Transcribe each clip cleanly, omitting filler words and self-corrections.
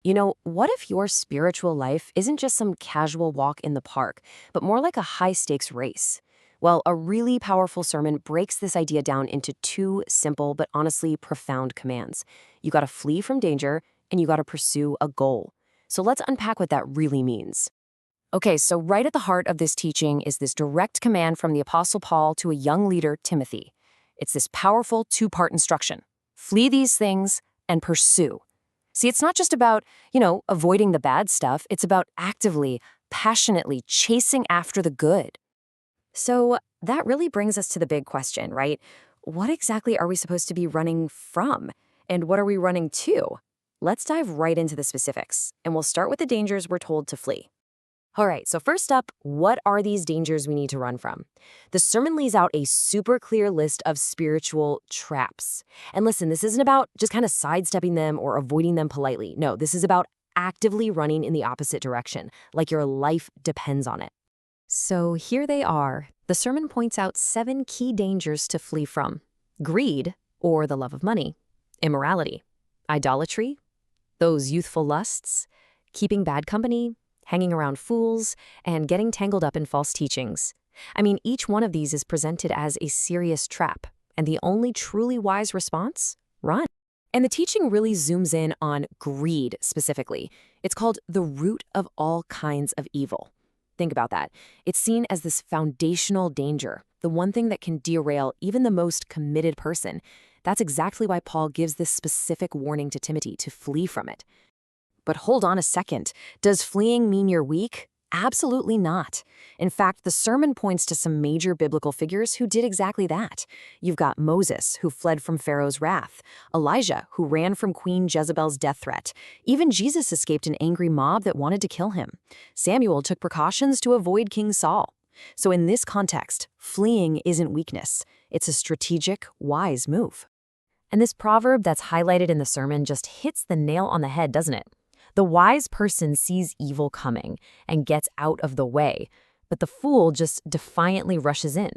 What if your spiritual life isn't just some casual walk in the park, but more like a high stakes race? Well, a really powerful sermon breaks this idea down into two simple but honestly profound commands. You gotta flee from danger, and you gotta pursue a goal. So let's unpack what that really means. Okay, so right at the heart of this teaching is this direct command from the Apostle Paul to a young leader, Timothy. It's this powerful two-part instruction: flee these things and pursue. See, it's not just about, avoiding the bad stuff. It's about actively, passionately chasing after the good. So that really brings us to the big question, right? What exactly are we supposed to be running from? And what are we running to? Let's dive right into the specifics, and we'll start with the dangers we're told to flee. All right, so first up, what are these dangers we need to run from? The sermon lays out a super clear list of spiritual traps. And listen, this isn't about just kind of sidestepping them or avoiding them politely. No, this is about actively running in the opposite direction, like your life depends on it. So here they are. The sermon points out 7 key dangers to flee from: greed, or the love of money; immorality; idolatry; those youthful lusts; keeping bad company; hanging around fools; and getting tangled up in false teachings. I mean, each one of these is presented as a serious trap, and the only truly wise response? Run. And the teaching really zooms in on greed specifically. It's called the root of all kinds of evil. Think about that. It's seen as this foundational danger, the one thing that can derail even the most committed person. That's exactly why Paul gives this specific warning to Timothy to flee from it. But hold on a second. Does fleeing mean you're weak? Absolutely not. In fact, the sermon points to some major biblical figures who did exactly that. You've got Moses, who fled from Pharaoh's wrath; Elijah, who ran from Queen Jezebel's death threat; even Jesus escaped an angry mob that wanted to kill him; Samuel took precautions to avoid King Saul. So in this context, fleeing isn't weakness. It's a strategic, wise move. And this proverb that's highlighted in the sermon just hits the nail on the head, doesn't it? The wise person sees evil coming and gets out of the way, but the fool just defiantly rushes in.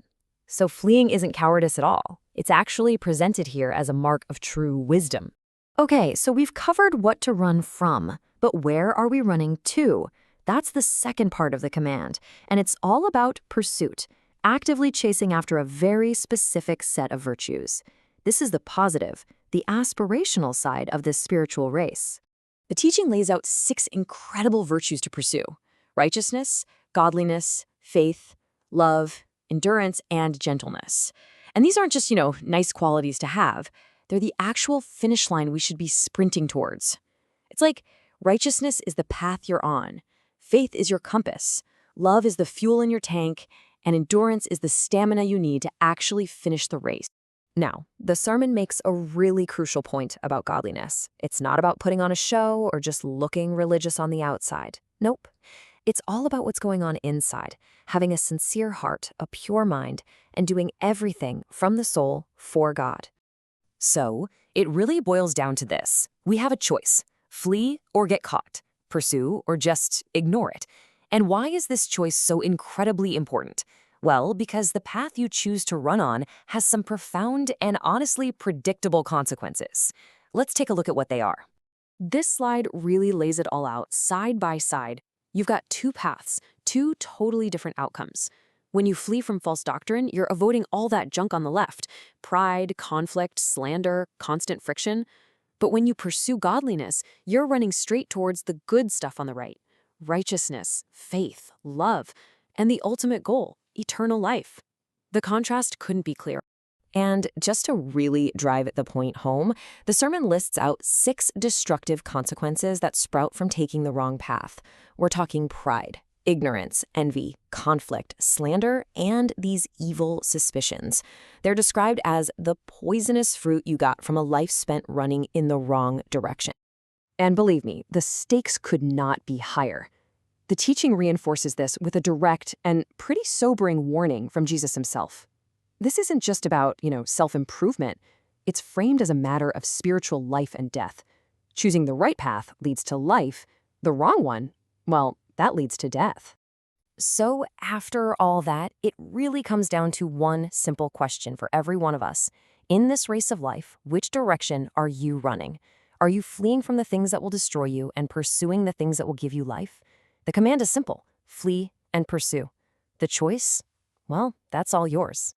So fleeing isn't cowardice at all. It's actually presented here as a mark of true wisdom. Okay, so we've covered what to run from, but where are we running to? That's the second part of the command, and it's all about pursuit, actively chasing after a very specific set of virtues. This is the positive, the aspirational side of this spiritual race. The teaching lays out 6 incredible virtues to pursue: righteousness, godliness, faith, love, endurance, and gentleness. And these aren't just, nice qualities to have. They're the actual finish line we should be sprinting towards. It's like righteousness is the path you're on, faith is your compass, love is the fuel in your tank, and endurance is the stamina you need to actually finish the race. Now, the sermon makes a really crucial point about godliness. It's not about putting on a show or just looking religious on the outside. Nope. It's all about what's going on inside, having a sincere heart, a pure mind, and doing everything from the soul for God. So, it really boils down to this. We have a choice: flee or get caught, pursue or just ignore it. And why is this choice so incredibly important? Well, because the path you choose to run on has some profound and honestly predictable consequences. Let's take a look at what they are. This slide really lays it all out side by side. You've got 2 paths, 2 totally different outcomes. When you flee from false doctrine, you're avoiding all that junk on the left: pride, conflict, slander, constant friction. But when you pursue godliness, you're running straight towards the good stuff on the right: righteousness, faith, love, and the ultimate goal: eternal life. The contrast couldn't be clearer. And just to really drive the point home, the sermon lists out 6 destructive consequences that sprout from taking the wrong path. We're talking pride, ignorance, envy, conflict, slander, and these evil suspicions. They're described as the poisonous fruit you got from a life spent running in the wrong direction. And believe me, the stakes could not be higher. The teaching reinforces this with a direct and pretty sobering warning from Jesus himself. This isn't just about, self-improvement. It's framed as a matter of spiritual life and death. Choosing the right path leads to life. The wrong one, well, that leads to death. So after all that, it really comes down to one simple question for every one of us. In this race of life, which direction are you running? Are you fleeing from the things that will destroy you and pursuing the things that will give you life? The command is simple: flee and pursue. The choice? Well, that's all yours.